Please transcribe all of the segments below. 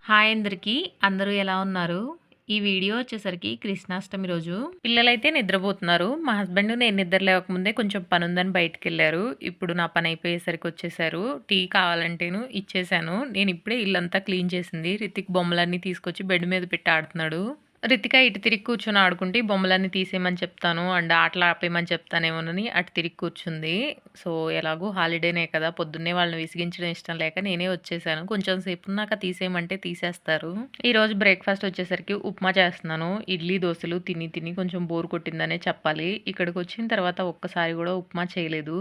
Hi అందరికీ. అందరూ ఎలా ఉన్నారు? ఈ వీడియో వచ్చేసరికి కృష్ణాష్టమి రోజు. పిల్లలైతే నిద్రపోతున్నారు. మా హస్బెండ్ నేను నిద్ర లేవకముందే కొంచెం పనుందని బయటికెళ్లారు. ఇప్పుడు నా పని అయిపోయేసరికి వచ్చేసారు. టీ కావాలంటేను ఇచ్చేసాను. నేను ఇప్పుడే ఇల్లంతా క్లీన్ చేసింది. రితిక్ బొమ్మలన్నీ తీసుకొచ్చి బెడ్ మీద పెట్టి ఆడుతున్నాడు. రితిక ఇటు తిరిగి కూర్చొని ఆడుకుంటే ఈ బొమ్మలన్నీ తీసేయమని చెప్తాను అండ్ ఆటలు ఆపేయమని చెప్తానేమోనని అటు తిరిగి కూర్చుంది. సో ఎలాగో హాలిడేనే కదా, పొద్దున్నే వాళ్ళని విసిగించడం ఇష్టం లేక నేనే వచ్చేసాను. కొంచెం సేపు ఉన్నాక తీసేయమంటే తీసేస్తారు. ఈరోజు బ్రేక్ఫాస్ట్ వచ్చేసరికి ఉప్మా చేస్తున్నాను. ఇడ్లీ దోశలు తిని తిని కొంచెం బోర్ కొట్టిందనే చెప్పాలి. ఇక్కడికి వచ్చిన తర్వాత ఒక్కసారి కూడా ఉప్మా చేయలేదు.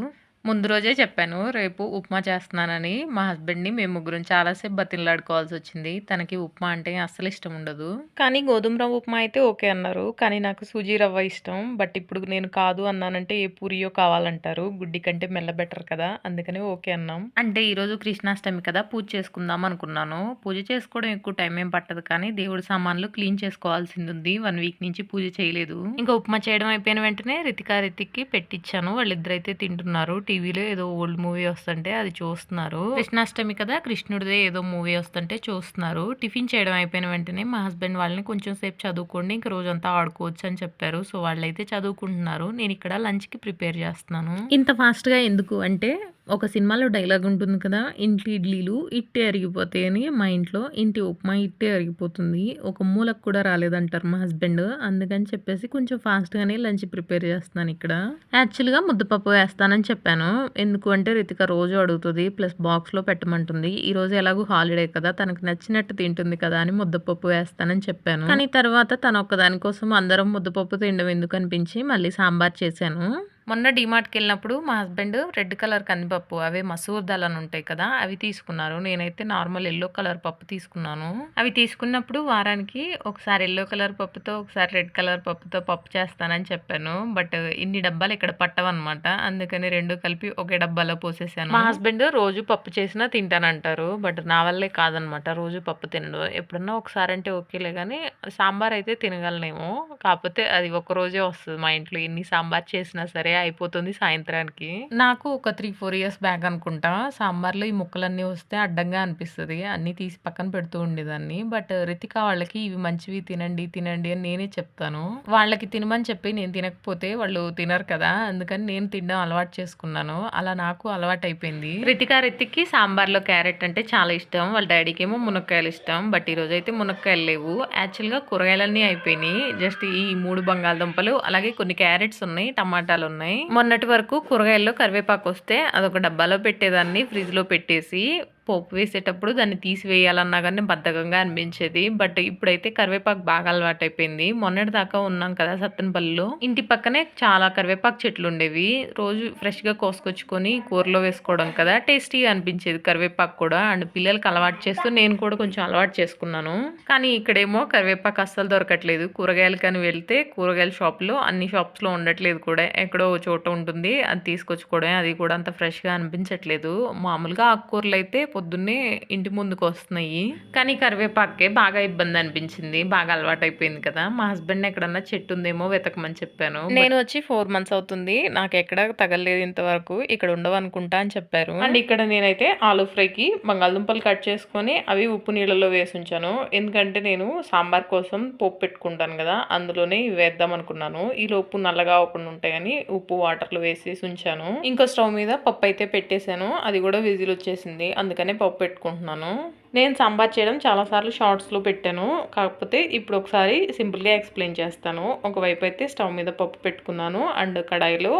ముందు రోజే చెప్పాను రేపు ఉప్మా చేస్తున్నానని. మా హస్బెండ్ని మేము ముగ్గురం చాలాసేపు బతిమలాడుకోవాల్సి వచ్చింది. తనకి ఉప్మా అంటే అస్సలు ఇష్టం ఉండదు. కానీ గోధుమ రవ్వ ఉప్మా అయితే ఓకే అన్నారు. కానీ నాకు సూజీ రవ్వ ఇష్టం. బట్ ఇప్పుడు నేను కాదు అన్నానంటే ఏ పూరియో కావాలంటారు. గుడ్డి కంటే మెల్ల బెటర్ కదా, అందుకని ఓకే అన్నాం. అంటే ఈరోజు కృష్ణాష్టమి కదా, పూజ చేసుకుందాం అనుకున్నాను. పూజ చేసుకోవడం ఎక్కువ టైం ఏం పట్టదు, కానీ దేవుడి సామాన్లు క్లీన్ చేసుకోవాల్సింది ఉంది. 1 వీక్ నుంచి పూజ చేయలేదు. ఇంకా ఉప్మా చేయడం అయిపోయిన వెంటనే రితిక్కి పెట్టించాను. వాళ్ళిద్దరైతే తింటున్నారు. టీవీలో ఏదో ఓల్డ్ మూవీ వస్తుంటే అది చూస్తున్నారు. కృష్ణాష్టమి కదా, కృష్ణుడిదే ఏదో మూవీ వస్తుంటే చూస్తున్నారు. టిఫిన్ చేయడం అయిపోయిన వెంటనే మా హస్బెండ్ వాళ్ళని కొంచెం సేపు చదువుకోండి, ఇంక రోజంతా ఆడుకోవచ్చు అని చెప్పారు. సో వాళ్ళైతే చదువుకుంటున్నారు. నేను ఇక్కడ లంచ్కి ప్రిపేర్ చేస్తున్నాను. ఇంత ఫాస్ట్గా ఎందుకు అంటే, ఒక సినిమాలో డైలాగ్ ఉంటుంది కదా, ఇంటి ఇడ్లీలు ఇట్టే అరిగిపోతాయి అని. మా ఇంట్లో ఇంటి ఉప్మా ఇట్టే అరిగిపోతుంది, ఒక మూలకు కూడా రాలేదంటారు మా హస్బెండ్. అందుకని చెప్పేసి కొంచెం ఫాస్ట్గానే లంచ్ ప్రిపేర్ చేస్తున్నాను. ఇక్కడ యాక్చువల్గా ముద్దపప్పు వేస్తానని చెప్పాను. ఎందుకు అంటే రితిక రోజు అడుగుతుంది, ప్లస్ బాక్స్లో పెట్టమంటుంది. ఈరోజు ఎలాగో హాలిడే కదా, తనకు నచ్చినట్టు తింటుంది కదా అని ముద్దపప్పు వేస్తానని చెప్పాను. కానీ తర్వాత తన ఒక్కదాని కోసం అందరం ముద్దపప్పు తినడం ఎందుకు అనిపించి మళ్ళీ సాంబార్ చేశాను. మొన్న డీమార్ట్కి వెళ్ళినప్పుడు మా హస్బెండ్ రెడ్ కలర్ కందిపప్పు, అవే మసూర్ దాల్ అని ఉంటాయి కదా, అవి తీసుకున్నారు. నేనైతే నార్మల్ ఎల్లో కలర్ పప్పు తీసుకున్నాను. అవి తీసుకున్నప్పుడు వారానికి ఒకసారి ఎల్లో కలర్ పప్పుతో ఒకసారి రెడ్ కలర్ పప్పుతో పప్పు చేస్తానని చెప్పాను. బట్ ఇన్ని డబ్బాలు ఇక్కడ పట్టవన్నమాట, అందుకని రెండు కలిపి ఒకే డబ్బాలో పోసేసాను. మా హస్బెండ్ రోజు పప్పు చేసినా తింటానంటారు. బట్ నా వల్లే కాదనమాట రోజు పప్పు తినడు. ఎప్పుడన్నా ఒకసారి అంటే ఓకేలే, కానీ సాంబార్ అయితే తినగలనేమో. కాకపోతే అది ఒక రోజే వస్తుంది మా ఇంట్లో. ఎన్ని సాంబార్ చేసినా సరే అయిపోతుంది సాయంత్రానికి. నాకు ఒక 3-4 ఇయర్స్ బ్యాక్ అనుకుంటా సాంబార్లో ఈ ముక్కలన్నీ వస్తే అడ్డంగా అనిపిస్తుంది, అన్నీ తీసి పక్కన పెడుతూ ఉండేదాన్ని. బట్ రితిక వాళ్ళకి ఇవి మంచివి తినండి తినండి అని నేనే చెప్తాను. వాళ్ళకి తినమని చెప్పి నేను తినకపోతే వాళ్ళు తినరు కదా, అందుకని నేను తినడం అలవాటు చేసుకున్నాను. అలా నాకు అలవాటు అయిపోయింది. రితిక్కి సాంబార్లో క్యారెట్ అంటే చాలా ఇష్టం. వాళ్ళ డాడీకి ఏమో మునక్కాయలు ఇష్టం. బట్ ఈరోజు అయితే మునక్కాయలు లేవు. యాక్చువల్గా కూరగాయలన్నీ అయిపోయినాయి. జస్ట్ ఈ 3 బంగాళదుంపలు అలాగే కొన్ని క్యారెట్స్ ఉన్నాయి, టమాటాలు ఉన్నాయి. మొన్నటి వరకు కూరగాయల్లో కరివేపాకు వస్తే అదొక డబ్బాలో పెట్టేదాన్ని, ఫ్రిడ్జ్ లో పెట్టేసి పోపు వేసేటప్పుడు దాన్ని తీసివేయాలన్నా కానీ బద్ధకంగా అనిపించేది. బట్ ఇప్పుడైతే కరివేపాకు బాగా అలవాటు అయిపోయింది. మొన్నటి దాకా ఉన్నాం కదా సత్తెనపల్లిలో, ఇంటి పక్కనే చాలా కరివేపాకు చెట్లు ఉండేవి. రోజు ఫ్రెష్ గా కోసుకొచ్చుకొని కూరలో వేసుకోవడం కదా, టేస్టీగా అనిపించేది కరివేపాకు కూడా. అండ్ పిల్లలకి అలవాటు చేస్తూ నేను కూడా కొంచెం అలవాటు చేసుకున్నాను. కానీ ఇక్కడేమో కరివేపాకు అస్సలు దొరకట్లేదు. కూరగాయలు కానీ వెళ్తే కూరగాయల షాప్లో అన్ని షాప్స్ లో ఉండట్లేదు కూడా, ఎక్కడో చోట ఉంటుంది, అది తీసుకొచ్చుకోవడమే. అది కూడా అంత ఫ్రెష్ గా అనిపించట్లేదు. మామూలుగా ఆకుకూరలు అయితే పొద్దున్నే ఇంటి ముందుకు వస్తున్నాయి, కానీ కరివేపాకే బాగా ఇబ్బంది అనిపించింది. బాగా అలవాటు అయిపోయింది కదా. మా హస్బెండ్ ఎక్కడన్నా చెట్టు ఉందేమో వెతకమని చెప్పాను. నేను వచ్చి 4 months అవుతుంది, నాకు ఎక్కడ తగలేదు ఇంతవరకు, ఇక్కడ ఉండవు అనుకుంటా అని చెప్పారు. అండ్ ఇక్కడ నేనైతే ఆలూ ఫ్రైకి బంగాళదుంపలు కట్ చేసుకొని అవి ఉప్పు నీళ్ళలో వేసి ఉంచాను. ఎందుకంటే నేను సాంబార్ కోసం పోపు పెట్టుకుంటాను కదా, అందులోనే వేద్దాం అనుకున్నాను. ఈ లోపు నల్లగా అవ్వకుండా ఉంటాయని ఉప్పు వాటర్లో వేసేసి ఉంచాను. ఇంకో స్టవ్ మీద పప్పు అయితే పెట్టేశాను. అది కూడా విజిల్ వచ్చేసింది, అందుకని పప్పు పెట్టుకుంటున్నాను. నేను సాంబార్ చేయడం చాలాసార్లు షార్ట్స్లో పెట్టాను, కాకపోతే ఇప్పుడు ఒకసారి సింపుల్గా ఎక్స్ప్లెయిన్ చేస్తాను. ఒకవైపు అయితే స్టవ్ మీద పప్పు పెట్టుకున్నాను అండ్ కడాయిలో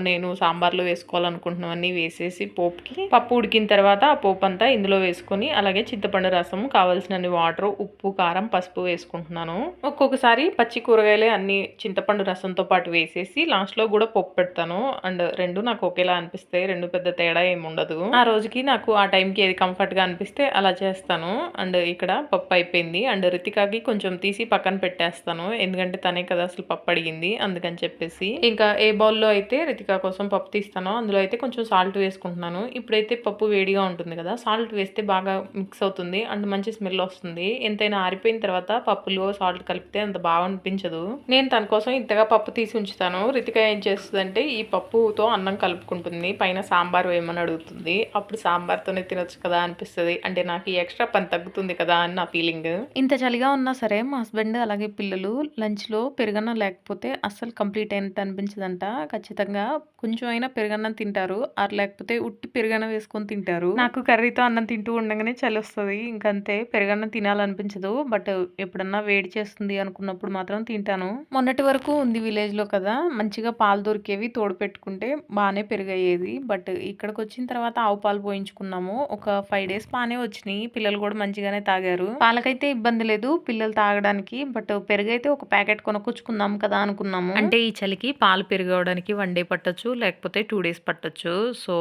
నేను సాంబార్లో వేసుకోవాలనుకుంటున్నవన్నీ వేసేసి పోపుకి పప్పు ఉడికిన తర్వాత ఆ పోపు అంతా ఇందులో వేసుకొని అలాగే చింతపండు రసం, కావాల్సినన్ని వాటర్, ఉప్పు, కారం, పసుపు వేసుకుంటున్నాను. ఒక్కొక్కసారి పచ్చి కూరగాయలే అన్ని చింతపండు రసంతో పాటు వేసేసి లాస్ట్లో కూడా పప్పు పెడతాను. అండ్ రెండు నాకు ఒకేలా అనిపిస్తాయి, రెండు పెద్ద తేడా ఏమి ఉండదు. ఆ రోజుకి నాకు ఆ టైంకి ఏది కంఫర్ట్గా అనిపిస్తే అలా చేస్తాను. అండ్ ఇక్కడ పప్పు అయిపోయింది. అండ్ రితికాకి కొంచెం తీసి పక్కన పెట్టేస్తాను, ఎందుకంటే తనే కదా అసలు పప్పు అడిగింది, అందుకని చెప్పేసి. ఇంకా ఏ బౌల్లో అయితే రితికా కోసం పప్పు తీస్తాను. అందులో అయితే కొంచెం సాల్ట్ వేసుకుంటున్నాను. ఇప్పుడైతే పప్పు వేడిగా ఉంటుంది కదా! సాల్ట్ వేస్తే బాగా మిక్స్ అవుతుంది. అండ్ మంచి స్మెల్ వస్తుంది. ఎంతైనా ఆరిపోయిన తర్వాత పప్పులో సాల్ట్ కలిపితే అంత బాగా అనిపించదు. నేను తన కోసం ఇంతగా పప్పు తీసి ఉంచుతాను. రితికా ఏం చేస్తుందంటే ఈ పప్పుతో అన్నం కలుపుకుంటుంది. పైన సాంబార్ వేయమని అడుగుతుంది. అప్పుడు సాంబార్తోనే తినొచ్చు కదా అనిపిస్తది. అంటే నాకు ఈ ఎక్స్ట్రా పని తగ్గుతుంది కదా అని నా ఫీలింగ్. ఇంత చలిగా ఉన్నా సరే మా హస్బెండ్ అలాగే పిల్లలు లంచ్‌లో పెరుగన్నం లేకపోతే అస్సలు కంప్లీట్ అయినట్టు అనిపించదంట. ఖచ్చితంగా కొంచెం అయినా పెరుగన్నం తింటారు. లేకపోతే ఉట్టి పెరుగన్నం వేసుకొని తింటారు. నాకు కర్రీతో అన్నం తింటూ ఉండంగానే చలొస్తది. ఇంకంతే పెరుగన్నం తినాలనిపించదు. బట్ ఎప్పుడన్నా వేడి చేస్తుంది అనుకున్నప్పుడు మాత్రం తింటాను. మొన్నటి వరకు ఉంది విలేజ్‌లో కదా! మంచిగా పాలు దొరికేవి తోడు పెట్టుకుంటే బానే పెరుగయ్యేది. బట్ ఇక్కడికొచ్చిన తర్వాత ఆవు పాలు పోయించుకున్నాము. ఒక 5 డేస్ బానే వచ్చినియి. పిల్లలు కూడా మంచిగానే తాగారు. పాలకైతే ఇబ్బంది లేదు పిల్లలు తాగడానికి. బట్ పెరుగైతే ఒక ప్యాకెట్ కొనుక్కొచ్చుకుందాం కదా అనుకున్నాము. అంటే ఈ చలికి పాలు పెరుగవడానికి 1 డే పట్టొచ్చు. లేకపోతే 2 డేస్ పట్టొచ్చు. సో,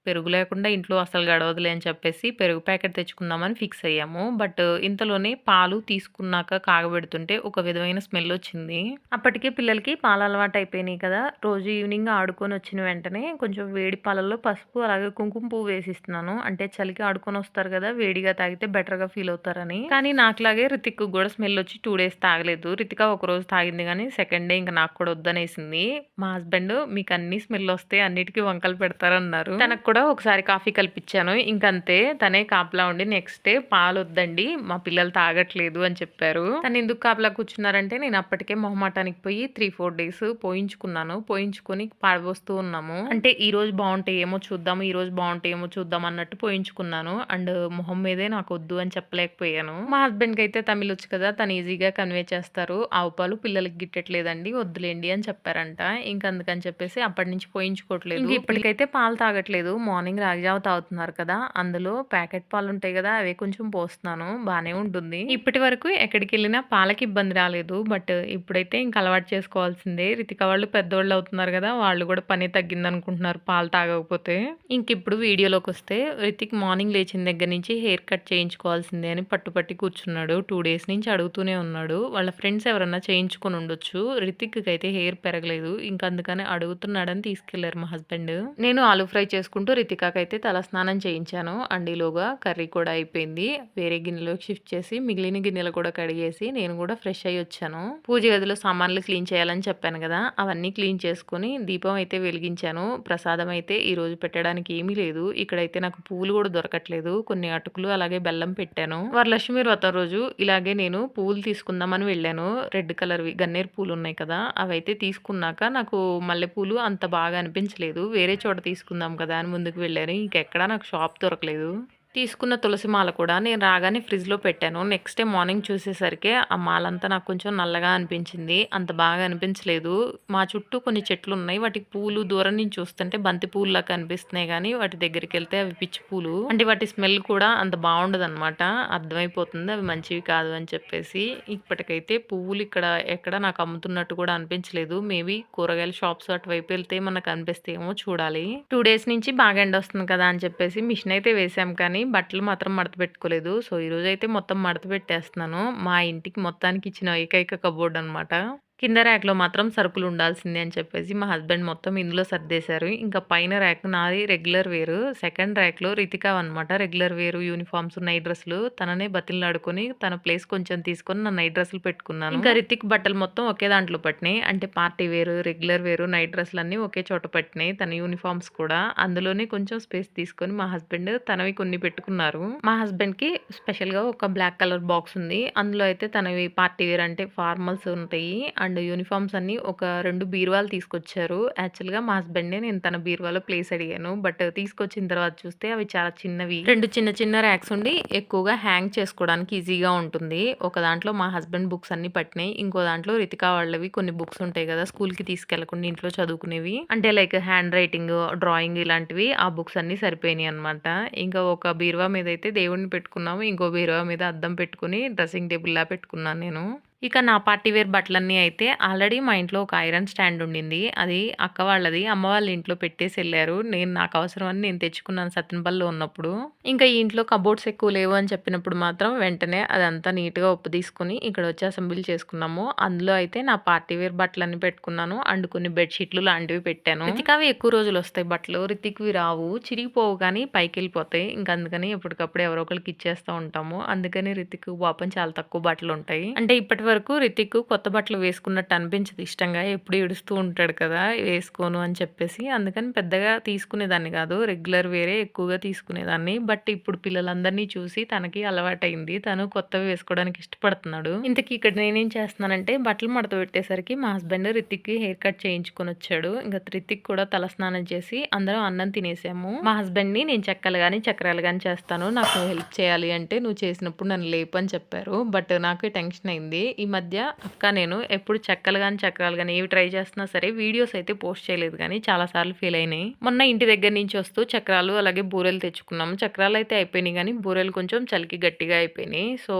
పెరుగు లేకుండా ఇంట్లో అసలు గడవదులే అని చెప్పేసి పెరుగు ప్యాకెట్ తెచ్చుకుందామని ఫిక్స్ అయ్యాము. బట్ ఇంతలోనే పాలు తీసుకున్నాక కాగబెడుతుంటే ఒక విధమైన స్మెల్ వచ్చింది. అప్పటికే పిల్లలకి పాలు అలవాటు అయిపోయినాయి కదా! రోజు ఈవినింగ్ ఆడుకొని వచ్చిన వెంటనే కొంచెం వేడి పాలల్లో పసుపు అలాగే కుంకుమ పువ్వు వేసిస్తున్నాను. అంటే చలికి ఆడుకొని వస్తారు కదా! వేడిగా తాగితే బెటర్‌గా ఫీల్ అవుతారని. కానీ నాకులాగే రితిక్‌కి కూడా స్మెల్ వచ్చి 2 డేస్ తాగలేదు. రితిక ఒకరోజు తాగింది గానీ సెకండ్ డే ఇంక నాకు కూడా వద్దనేసింది. మా హస్బెండ్ మీకు అన్ని స్మెల్ వస్తాయి అన్నిటికి వంకలు పెడతారన్నారు. తనకు కూడా ఒకసారి కాఫీ కల్పించాను. ఇంకంతే తనే కాపలా ఉండి నెక్స్ట్ డే పాలొద్దండి మా పిల్లలు తాగట్లేదు అని చెప్పారు. తను ఎందుకు కాపలా కూర్చున్నారంటే నేను అప్పటికే మొహమాటానికి పోయి 3-4 డేస్ పోయించుకున్నాను. పోయించుకొని పాడబోస్తూ ఉన్నాము. అంటే ఈ రోజు బాగుంటాయేమో చూద్దాం, ఈ రోజు బాగుంటాయేమో చూద్దాం అన్నట్టు పోయించుకున్నాను. అండ్ మొహం మీదే నాకు వద్దు అని చెప్పలేకపోయాను. మా హస్బెండ్‌కి అయితే తమిళ్ వచ్చు కదా! తను ఈజీగా కన్వే చేస్తారు. ఆవు పాలు పిల్లలకి గిట్టట్లేదండి వద్దులేండి అని చెప్పారంట. ఇంక అందుకని చెప్పేసి అప్పటి నుంచి పోయించుకోవట్లేదు. ఇంక ఇప్పటికైతే పాలు తాగట్లేదు. మార్నింగ్ రాగి జావ తాగుతున్నారు కదా! అందులో ప్యాకెట్ పాలు ఉంటాయి కదా! అవే కొంచెం పోస్తున్నాను. బానే ఉంటుంది. ఇప్పటి వరకు ఎక్కడికెళ్ళినా పాలకి ఇబ్బంది రాలేదు. బట్ ఇప్పుడైతే ఇంక అలవాటు చేసుకోవాల్సిందే. రితిక వాళ్ళు పెద్దోళ్ళు అవుతున్నారు కదా! వాళ్ళు కూడా పని తగ్గిందనుకుంటున్నారు పాలు తాగకపోతే. ఇంకిప్పుడు వీడియోలోకొస్తే రితిక్ మార్నింగ్ లేచిన దగ్గర నుంచి హెయిర్ కట్ చేయించుకోవాల్సిందే అని పట్టుపట్టి కూర్చున్నాడు. 2 డేస్ నుంచి అడుగుతూనే ఉన్నాడు. వాళ్ళ ఫ్రెండ్స్ ఎవరన్నా చేయించుకొని ఉండొచ్చు. రితిక్‌కి అయితే హెయిర్ పెరగలేదు. ఇంక అందుకని అడుగుతున్నాడని తీసుకెళ్లారు మా హస్బెండ్. నేను ఆలూ ఫ్రై చేసుకుంటూ రితికాకైతే తలస్నానం చేయించాను. అండ్ ఈలోగా కర్రీ కూడా అయిపోయింది. వేరే గిన్నెలోకి షిఫ్ట్ చేసి మిగిలిన గిన్నెలు కూడా కడిగేసి నేను కూడా ఫ్రెష్ అయ్యి వచ్చాను. పూజ గదిలో సామాన్లు క్లీన్ చేయాలని చెప్పాను కదా! అవన్నీ క్లీన్ చేసుకొని దీపం అయితే వెలిగించాను. ప్రసాదం అయితే ఈరోజు పెట్టడానికి ఏమీ లేదు. ఇక్కడైతే నాకు పువ్వులు కూడా దొరకట్లేదు. కొన్ని అటుకులు అలాగే బెల్లం పెట్టాను. వరలక్ష్మి వ్రతం రోజు ఇలాగే నేను పువ్వులు తీసుకుందామని వెళ్ళాను. రెడ్ కలర్‌వి గన్నేరు పూలు ఉన్నాయి కదా! అవైతే తీసుకున్నాక నాకు మల్లెపూలు అంత బాగా అనిపించలేదు. వేరే చోట తీసుకుందాం కదా అని ముందుకు వెళ్ళాను. ఇంకెక్కడా నాకు షాప్ దొరకలేదు. తీసుకున్న తులసి మాల కూడా నేను రాగానే ఫ్రిడ్జ్‌లో పెట్టాను. నెక్స్ట్ డే మార్నింగ్ చూసేసరికి ఆ మాలంతా నాకు కొంచెం నల్లగా అనిపించింది. అంత బాగా అనిపించలేదు. మా చుట్టూ కొన్ని చెట్లున్నాయి. వాటికి పూలు దూరం నుంచి చూస్తుంటే బంతి పూల్లా కనిపిస్తున్నాయి గానీ వాటి దగ్గరికెళ్తే అవి పిచ్చి పూలు. అంటే వాటి స్మెల్ కూడా అంత బావుండదనమాట. అర్థమైపోతుంది అవి మంచివి కాదు అని చెప్పేసి. ఇప్పటికైతే పువ్వులు ఇక్కడ ఎక్కడ నాకు అమ్ముతున్నట్టు కూడా అనిపించలేదు. మేబీ కూరగాయల షాప్స్ అటువైపు వెళ్తే మనకు కనిపిస్తాయేమో చూడాలి. 2 డేస్ నుంచి బాగా ఎండొస్తుంది కదా అని చెప్పేసి మిషన్ అయితే వేసాం కానీ బట్టలు మాత్రం మడత పెట్టుకోలేదు. సో, ఈరోజైతే మొత్తం మడత పెట్టేస్తున్నాను. మా ఇంటికి మొత్తానికి ఇచ్చిన ఏకైక కబోర్డ్ అనమాట. కింద ర్యాక్‌లో మాత్రం సరుకులు ఉండాల్సిందే అని చెప్పేసి మా హస్బెండ్ మొత్తం ఇందులో సర్దేశారు. ఇంకా పైన ర్యాక్ నాది రెగ్యులర్ వేరు. సెకండ్ ర్యాక్‌లో రితికావనమాట. రెగ్యులర్ వేరు యూనిఫార్మ్స్, నైట్ డ్రెస్సులు తననే బతిమలాడుకొని తన ప్లేస్ కొంచెం తీసుకొని నా నైట్ డ్రెస్సులు పెట్టుకున్నాను. ఇంకా రితిక్ బట్టలు మొత్తం ఒకే దాంట్లో పట్టినాయి. అంటే పార్టీ వేరు, రెగ్యులర్ వేరు, నైట్ డ్రెస్సులన్నీ ఒకే చోట పట్టినాయి. తన యూనిఫార్మ్స్ కూడా. అందులోనే కొంచెం స్పేస్ తీసుకొని మా హస్బెండ్ తనవి కొన్ని పెట్టుకున్నారు. మా హస్బెండ్‌కి స్పెషల్‌గా ఒక బ్లాక్ కలర్ బాక్స్ ఉంది. అందులో అయితే తనవి పార్టీ వేర్ అంటే ఫార్మల్స్ ఉంటాయి. అండ్ యూనిఫార్మ్స్ అన్నీ ఒక 2 బీరువాలు తీసుకొచ్చారు. యాక్చువల్‌గా మా హస్బెండే నేను తన బీరువాలో ప్లేస్ అడిగాను. బట్ తీసుకొచ్చిన తర్వాత చూస్తే అవి చాలా చిన్నవి. 2 చిన్న చిన్న ర్యాక్స్ ఉండి ఎక్కువగా హ్యాంగ్ చేసుకోవడానికి ఈజీగా ఉంటుంది. ఒక దాంట్లో మా హస్బెండ్ బుక్స్ అన్నీ పట్టినాయి. ఇంకో దాంట్లో రితికా వాళ్ళవి కొన్ని బుక్స్ ఉంటాయి కదా! స్కూల్‌కి తీసుకెళ్లకుండా ఇంట్లో చదువుకునేవి. అంటే లైక్ హ్యాండ్ రైటింగ్, డ్రాయింగ్ ఇలాంటివి ఆ బుక్స్ అన్నీ సరిపోయినాయి అనమాట. ఇంకా ఒక బీరువా మీద అయితే దేవుడిని పెట్టుకున్నాము. ఇంకో బీరువా మీద అద్దం పెట్టుకొని డ్రెస్సింగ్ టేబుల్‌లా పెట్టుకున్నాను నేను. ఇక నా పార్టీ వేర్ బట్టలన్నీ అయితే ఆల్రెడీ మా ఇంట్లో ఒక ఐరన్ స్టాండ్ ఉండింది. అది అక్క వాళ్ళది. అమ్మ వాళ్ళ ఇంట్లో పెట్టేసెళ్లారు. నాకు అవసరమని నేను తెచ్చుకున్నాను సత్తెనపల్లిలో ఉన్నప్పుడు. ఇంకా ఈ ఇంట్లో కబోర్డ్స్ ఎక్కువ లేవు అని చెప్పినప్పుడు మాత్రం వెంటనే అదంతా నీట్‌గా ఉప్పు తీసుకొని ఇక్కడొచ్చి అసెంబుల్ చేసుకున్నాము. అందులో అయితే నా పార్టీ వేర్ బట్టలన్నీ పెట్టుకున్నాను. అండ్ కొన్ని బెడ్ షీట్లు లాంటివి పెట్టాను. రితికావి ఎక్కువ రోజులొస్తాయి బట్టలు. రితిక్‌వి రావు. చిరిగిపోవు కానీ పైకెళ్ళిపోతాయి. ఇంక అందుకని ఎప్పటికప్పుడు ఎవరో ఒకళ్ళకి ఇచ్చేస్తా ఉంటాము. అందుకని రితిక్ పాపం చాలా తక్కువ బట్టలుంటాయి. అంటే ఇప్పటి వరకు రితిక్ కొత్త బట్టలు వేసుకున్నట్టు అనిపించదు ఇష్టంగా. ఎప్పుడు ఏడుస్తూ ఉంటాడు కదా! వేసుకోను అని చెప్పేసి. అందుకని పెద్దగా తీసుకునేదాన్ని కాదు. రెగ్యులర్ వేరే ఎక్కువగా తీసుకునేదాన్ని. బట్ ఇప్పుడు పిల్లలందరినీ చూసి తనకి అలవాటయింది. తను కొత్తవి వేసుకోవడానికి ఇష్టపడుతున్నాడు. ఇంతకీ ఇక్కడ నేనేం చేస్తున్నానంటే బట్టలు మడత పెట్టేసరికి మా హస్బెండ్ రితిక్‌కి హెయిర్ కట్ చేయించుకొనొచ్చాడు. ఇంక రితిక్ కూడా తలస్నానం చేసి అందరం అన్నం తినేసాము. మా హస్బెండ్‌ని నేను చెక్కలు గాని, చక్రాలు గాని చేస్తాను. నాకు నువ్వు హెల్ప్ చేయాలి అంటే నువ్వు చేసినప్పుడు నన్ను లేపు అని చెప్పారు. బట్ నాకు టెన్షన్ అయింది. ఈ మధ్య అక్క నేను ఎప్పుడు చెక్కలు గాని, చక్రాలు గాని ఏవి ట్రై చేస్తున్నా సరే వీడియోస్ అయితే పోస్ట్ చేయలేదు గానీ చాలా సార్లు ఫెయిల్ అయినాయి. మొన్న ఇంటి దగ్గర నుంచి వస్తూ చక్రాలు అలాగే బూరెలు తెచ్చుకున్నాము. చక్రాలు అయితే అయిపోయినాయి గానీ బూరెలు కొంచెం చలికి గట్టిగా అయిపోయినాయి. సో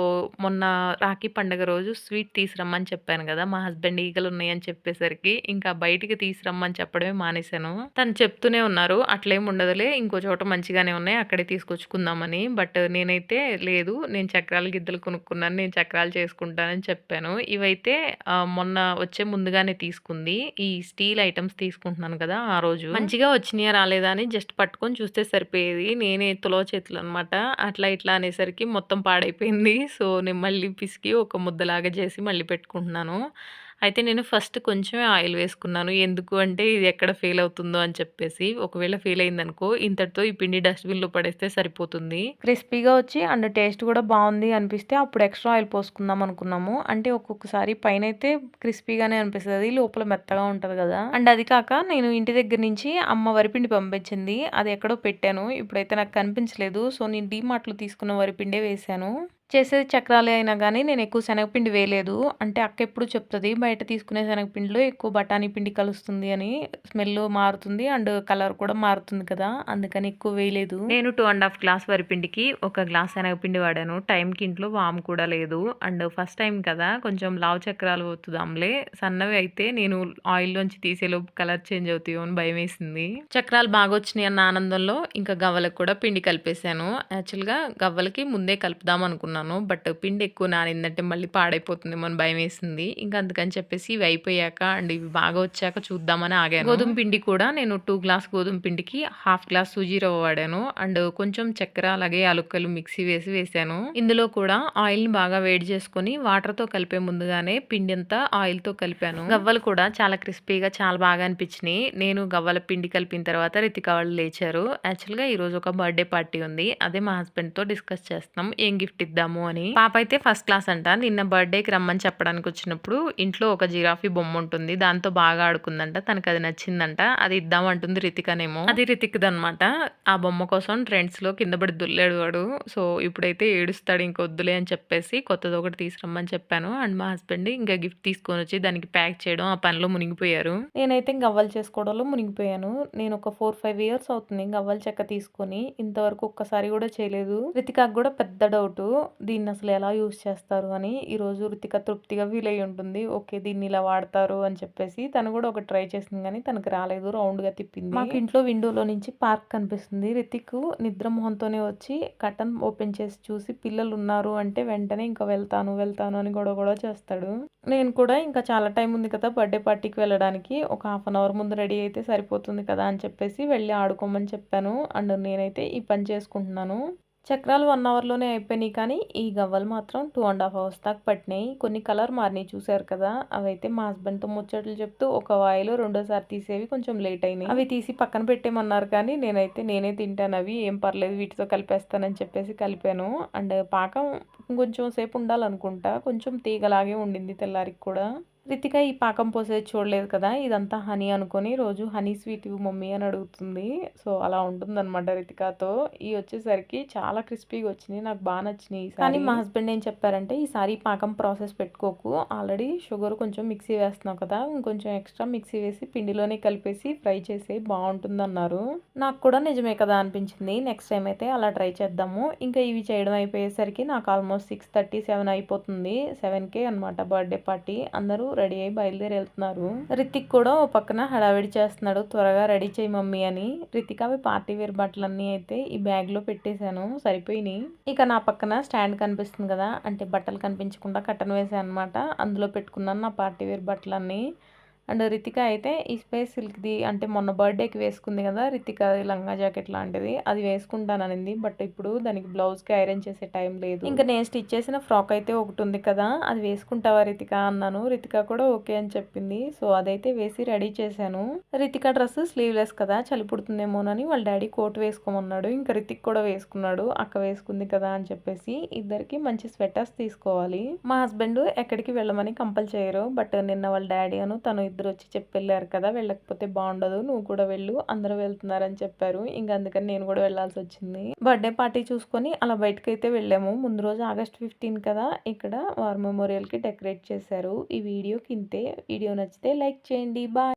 మొన్న రాఖీ పండుగ రోజు స్వీట్ తీసురమ్మని చెప్పాను కదా! మా హస్బెండ్ ఈగలున్నాయని చెప్పేసరికి ఇంకా బయటికి తీసురమ్మని చెప్పడమే మానేశాను. తను చెప్తూనే ఉన్నారు. అట్లేం ఉండదులే ఇంకో చోట మంచిగానే ఉన్నాయి అక్కడే తీసుకొచ్చుకుందామని. బట్ నేనైతే లేదు నేను చక్రాలు గిద్దలు కొనుక్కున్నాను. నేను చక్రాలు చేసుకుంటానని చెప్పాను. ఇవైతే మొన్న వచ్చే ముందుగానే తీసుకుంది. ఈ స్టీల్ ఐటెమ్స్ తీసుకుంటున్నాను కదా! ఆ రోజు. మంచిగా వచ్చినాయా రాలేదా అని జస్ట్ పట్టుకొని చూస్తే సరిపోయేది. నేనే తులవ చేతులు అనమాట. అట్లా ఇట్లా అనేసరికి మొత్తం పాడైపోయింది. సో నేను మళ్ళీ పిసికి ఒక ముద్దలాగా చేసి మళ్ళీ పెట్టుకుంటున్నాను. అయితే నేను ఫస్ట్ కొంచెమే ఆయిల్ వేసుకున్నాను. ఎందుకు అంటే ఇది ఎక్కడ ఫెయిల్ అవుతుందో అని చెప్పేసి. ఒకవేళ ఫెయిల్ అయిందనుకో ఇంతటితో ఈ పిండి డస్ట్‌బిన్‌లో పడేస్తే సరిపోతుంది. క్రిస్పీగా వచ్చి అండ్ టేస్ట్ కూడా బావుంది అనిపిస్తే అప్పుడు ఎక్స్‌ట్రా ఆయిల్ పోసుకుందాం అనుకున్నాము. అంటే ఒక్కొక్కసారి పైనైతే క్రిస్పీగానే అనిపిస్తది. లోపల మెత్తగా ఉంటది కదా! అండ్ అది కాక నేను ఇంటి దగ్గర నుంచి అమ్మ వరిపిండి పంపించింది. అది ఎక్కడో పెట్టాను. ఇప్పుడైతే నాకు కనిపించలేదు. సో నేను డీమార్ట్‌లో తీసుకున్న వరిపిండే వేశాను. చేసేది చక్రాలే అయినా గానీ నేనెక్కువ శనగపిండి వేయలేదు. అంటే అక్కెప్పుడు చెప్తది బయట తీసుకునే శనగపిండిలో ఎక్కువ బఠానీ పిండి కలుస్తుంది అని. స్మెల్ మారుతుంది అండ్ కలర్ కూడా మారుతుంది కదా! అందుకని ఎక్కువ వేయలేదు. నేను 2 ½ గ్లాస్ వరిపిండికి ఒక గ్లాస్ శనగపిండి వాడాను. టైంకి ఇంట్లో వాము కూడా లేదు. అండ్ ఫస్ట్ టైం కదా! కొంచెం లావు చక్రాలు ఒత్తుదాంలే. సన్నవి అయితే నేను ఆయిల్‌లోంచి తీసేలోపు కలర్ చేంజ్ అవుతాయో అని భయమేసింది. చక్రాలు బాగొచ్చినాయి అన్న ఆనందంలో ఇంకా గవ్వలకు కూడా పిండి కలిపేసాను. యాక్చువల్‌గా గవ్వలకి ముందే కలుపుదాం అనుకున్నాను. బట్ పిండి ఎక్కువ నానిందంటే మళ్ళీ పాడైపోతుందేమో అని భయమేసింది. ఇంకా అందుకని చెప్పేసి ఇవి అయిపోయాక అండ్ ఇవి బాగా వచ్చాక చూద్దామని ఆగాను. గోధుమ పిండి కూడా నేను 2 గ్లాస్ గోధుమ పిండికి హాఫ్ గ్లాస్ సూజీ రవ్వ వాడాను. అండ్ కొంచెం చక్కెర అలాగే యాలుక్కలు మిక్సీ వేసాను. ఇందులో కూడా ఆయిల్‌ని బాగా వేడి చేసుకొని వాటర్‌తో కలిపే ముందుగానే పిండి అంతా ఆయిల్‌తో కలిపాను. గవ్వలు కూడా చాలా క్రిస్పీగా చాలా బాగా అనిపించినాయి. నేను గవ్వల పిండి కలిపిన తర్వాత రితిక వాళ్ళు లేచారు. యాక్చువల్‌గా ఈరోజు ఒక బర్త్‌డే పార్టీ ఉంది. అదే మా హస్బెండ్‌తో డిస్కస్ చేస్తున్నాం. ఏం గిఫ్ట్ ఇద్దాము అని. పాప అయితే ఫస్ట్ క్లాస్ అంట. నిన్న బర్త్‌డేకి రమ్మని చెప్పడానికి వచ్చినప్పుడు ఇంట్లో ఒక జిరాఫీ బొమ్మ ఉంటుంది. దాంతో బాగా ఆడుకుందంట. తనకి అది నచ్చిందంట. అది ఇద్దాం అంటుంది రితికనేమో. అది రితిక్‌దనమాట. ఆ బొమ్మ కోసం ట్రెండ్స్‌లో కింద పడి దొర్లాడు వాడు. సో ఇప్పుడైతే ఏడుస్తాడు ఇంకొద్దులే అని చెప్పేసి కొత్తది ఒకటి తీసురమ్మని చెప్పాను. అండ్ మా హస్బెండ్ ఇంకా గిఫ్ట్ తీసుకొనొచ్చి దానికి ప్యాక్ చేయడం ఆ పనిలో మునిగిపోయారు. నేనైతే గవ్వలు చేసుకోవడంలో మునిగిపోయాను. నేను ఒక 4, 5 ఇయర్స్ అవుతుంది గవ్వల చెక్క తీసుకొని. ఇంతవరకు ఒక్కసారి కూడా చేయలేదు. రితికాకి కూడా పెద్ద డౌటు. దీన్ని అసలు ఎలా యూజ్ చేస్తారు అని. ఈరోజు రితిక తృప్తిగా ఫీల్ అయ్యి ఉంటుంది. ఓకే దీన్ని ఇలా వాడతారు అని చెప్పేసి. తను కూడా ఒకటి ట్రై చేసింది కానీ తనకు రాలేదు. రౌండ్‌గా తిప్పింది. మాకు ఇంట్లో విండోలో నుంచి పార్క్ కనిపిస్తుంది. రితిక్ నిద్ర మొహంతోనే వచ్చి కర్టన్ ఓపెన్ చేసి చూసి పిల్లలు ఉన్నారు అంటే వెంటనే ఇంకా వెళ్తాను అని గొడవ చేస్తాడు. నేను కూడా ఇంకా చాలా టైం ఉంది కదా బర్త్‌డే పార్టీకి వెళ్ళడానికి. ఒక హాఫ్ అన్ అవర్ ముందు రెడీ అయితే సరిపోతుంది కదా అని చెప్పేసి వెళ్ళి ఆడుకోమని చెప్పాను. అండ్ నేనైతే ఈ పని చేసుకుంటున్నాను. చక్రాలు 1 అవర్‌లోనే అయిపోయినాయి కానీ, ఈ గవ్వలు మాత్రం 2 ½ అవర్స్ దాకా పట్టినాయి. కొన్ని కలర్ మారినాయి చూసారు కదా! అవైతే మా హస్బెండ్‌తో ముచ్చట్లు చెప్తూ ఒక వాయిలో రెండోసారి తీసేవి కొంచెం లేట్ అయినాయి. అవి తీసి పక్కన పెట్టేయమన్నారు కానీ, నేనే తింటాను అవి ఏం పర్లేదు వీటితో కలిపేస్తానని చెప్పేసి కలిపాను. అండ్ పాకం ఇంకొంచెం సేపు ఉండాలనుకుంటా. కొంచెం తీగలాగే ఉండింది తెల్లారికి కూడా. రితిక ఈ పాకం పోసేది చూడలేదు కదా! ఇదంతా హనీ అనుకోని రోజు హనీ స్వీట్ ఇవ్వు మమ్మీ అని అడుగుతుంది. సో, అలా ఉంటుందనమాట రితికాతో. ఇయి వచ్చేసరికి చాలా క్రిస్పీగా వచ్చినియి. నాకు బా నచ్చినియి ఈసారి. కానీ మా హస్బెండ్ ఏం చెప్పారంటే, "ఈసారి పాకం ప్రాసెస్ పెట్టుకోకు. ఆల్రెడీ షుగర్ కొంచెం మిక్సీ వేస్తున్నావు కదా! ఇంకొంచెం ఎక్స్‌ట్రా మిక్సీ వేసి పిండిలోనే కలిపేసి ఫ్రై చేసేయి బావుంటుందన్నారు." నాకు కూడా నిజమే కదా అనిపించింది. నెక్స్ట్ టైమ్ అయితే అలా ట్రై చేద్దాము. ఇంకా ఇవి చేయడం అయిపోయేసరికి నాకు ఆల్మోస్ట్ 6:30, 7 అయిపోతుంది. 7కే అనమాట బర్త్‌డే పార్టీ. అందరూ రెడీ అయ్యి బయలుదేరి వెళ్తున్నారు. రితిక్ కూడా ఓ పక్కన హడావిడి చేస్తున్నాడు. త్వరగా రెడీ చేయి మమ్మీ అని. రితిక్ అవి పార్టీ వేర్ బట్టలన్నీ అయితే ఈ బ్యాగ్‌లో పెట్టేశాను. సరిపోయినాయి. ఇక నా పక్కన స్టాండ్ కనిపిస్తుంది కదా! అంటే బట్టలు కనిపించకుండా కర్టెన్ వేసాను అనమాట. అందులో పెట్టుకున్నాను నా పార్టీ వేర్ బట్టలన్నీ. అండ్ రితిక అయితే ఈ స్పేస్ సిల్క్‌ది అంటే మొన్న బర్త్‌డేకి వేసుకుంది కదా! రితిక లంగా జాకెట్ లాంటిది. అది వేసుకుంటాననింది. బట్ ఇప్పుడు దానికి బ్లౌజ్‌కి ఐరన్ చేసే టైం లేదు. ఇంక నేను స్టిచ్ చేసిన ఫ్రాక్ అయితే ఒకటుంది కదా! అది వేసుకుంటావా రితిక అన్నాను. రితిక కూడా ఓకే అని చెప్పింది. సో, అదైతే వేసి రెడీ చేశాను. రితిక డ్రెస్ స్లీవ్‌లెస్ కదా! చలి పుడుతుందేమోనని వాళ్ళ డ్యాడీ కోట్ వేసుకోమన్నాడు. ఇంక రితిక్ కూడా వేసుకున్నాడు. అక్క వేసుకుంది కదా అని చెప్పేసి. ఇద్దరికి మంచి స్వెటర్స్ తీసుకోవాలి. మా హస్బెండ్ ఎక్కడికి వెళ్ళమని కంపల్ చేయరు. బట్ నిన్న వాళ్ళ డ్యాడీ తను ఇద్దరు వచ్చి చెప్పెళ్ళారు కదా! వెళ్ళకపోతే బావుండదు. నువ్వు కూడా వెళ్ళు. అందరూ వెళ్తున్నారని చెప్పారు. ఇంక అందుకని నేను కూడా వెళ్ళాల్సొచ్చింది. బర్త్‌డే పార్టీ చూసుకొని అలా బయటకైతే వెళ్ళాము. ముందు రోజు ఆగస్ట్ 15 కదా! ఇక్కడ వార్ మెమోరియల్‌కి డెకరేట్ చేశారు. ఈ వీడియోకి ఇంతే. వీడియో నచ్చితే లైక్ చేయండి. బాయ్.